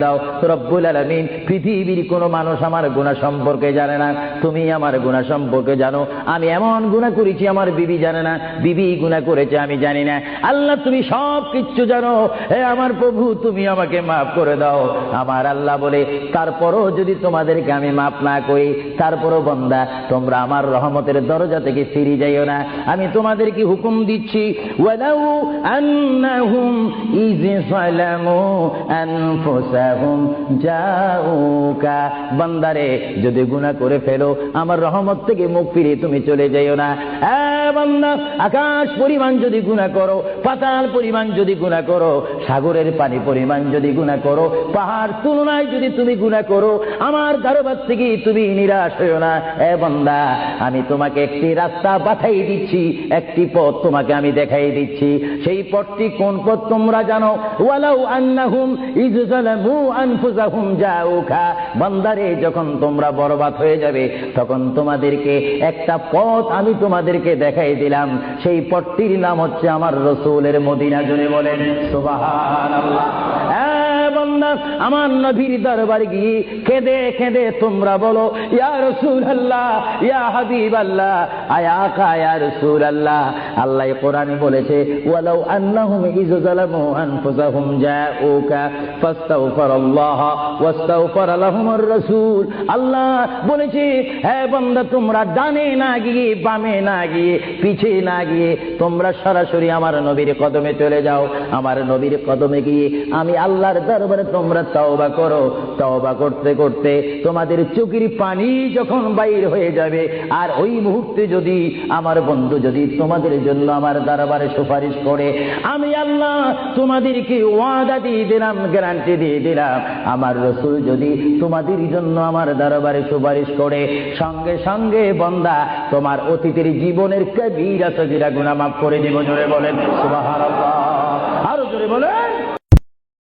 দাও রব্বুল আলামিন। পৃথিবীর কোনো মানুষ আমার গুনাহ সম্পর্কে জানে না, তুমি আমার গুনাহ সম্পর্কে জানো। আমি এমন গুনাহ করেছি আমার বিবি জানে না, বিবি গুনাহ করেছে আমি জানি না। আল্লাহ তুমি সব কিচ্ছু জানো, হে আমার প্রভু তুমি আমাকে মাফ করে দাও। আমার আল্লাহ বলে তারপরও যদি তোমাদেরকে আমি মাফ না করি, তারপরও বান্দা তোমরা আমার রহমতের দরজা থেকে ফিরে যাইও না। আমি তোমাদেরকে হুকুম দিচ্ছি, ওয়ালাউ আন্নাহুম ইয যালামু আনফুসাহুম জাউকা, বান্দারে যদি গুনাহ করে ফেলো আমার রহমত থেকে মুখ ফিরিয়ে তুমি চলে যাইও না। বান্দা আকাশ পরিমাণ যদি গুনাহ করো, পাতাল পরিমাণ যদি গুনাহ করো, সাগরের পানি পরিমাণ যদি গুনাহ করো, পাহাড় তুলনায় যদি তুমি গুনাহ করো, আমার দরবার থেকে তুমি নিরাশ হইও না। বান্দা আমি তোমাকে একটি রাস্তা পাঠাই দিচ্ছি, একটি পথ তোমাকে আমি দেখাই দিচ্ছি। সেই পথটি কোন পথ তোমরা জানো? ওয়ালাউ আন্নাহুম ইয যালামু আনফুসাহুম জাউকা, বান্দারে যখন তোমরা বরবাদ হয়ে যাবে তখন তোমাদেরকে একটা পথ আমি তোমাদেরকে দেখাই দিলাম। সেই পথটির নাম হচ্ছে আমার রাসূলের মদিনা। জোরে বলেন সুবহানাল্লাহ। বান্দা আমার নবীর দরবারে গিয়ে কেঁদে কেঁদে তোমরা বলো, ইয়া রাসূলুল্লাহ, ইয়া হাবিবাল্লাহ, আয়া আকা ইয়া রাসূলুল্লাহ। আল্লাহ কোরআনে বলেছে, ওয়ালাউ আন্নাহুম ইয যালামু আনফুসাহুম জাউকা ফাস্তাগফিরুল্লাহ ওয়াস্তাগফার লাহুমুর রাসূল। আল্লাহ বলেছে, হে বান্দা তোমরা ডানে না গিয়ে, বামে না গিয়ে, পিছে না গিয়ে তোমরা সরাসরি আমার নবীর কদমে চলে যাও। আমার নবীর কদমে গিয়ে আমি আল্লাহর দরবারে তোমরা তওবা করো। তওবা করতে করতে তোমাদের চোখের পানি যখন বাইর হয়ে যাবে, আর ওই মুহূর্তে যদি আমার বন্ধু যদি তোমাদের জন্য আমার দরবারে সুপারিশ করে, আমি আল্লাহ তোমাদেরকে ওয়াদা দিয়ে দিলাম, গ্যারান্টি দিয়ে দিলাম, আমার রাসূল যদি তোমাদের জন্য আমার দরবারে সুপারিশ করে, সঙ্গে সঙ্গে বান্দা তোমার অতীতের জীবনের কবিরা সগীরা গুনাহ মাফ করে দিব। জোরে বলেন সুবহানাল্লাহ, আরো জোরে বলেন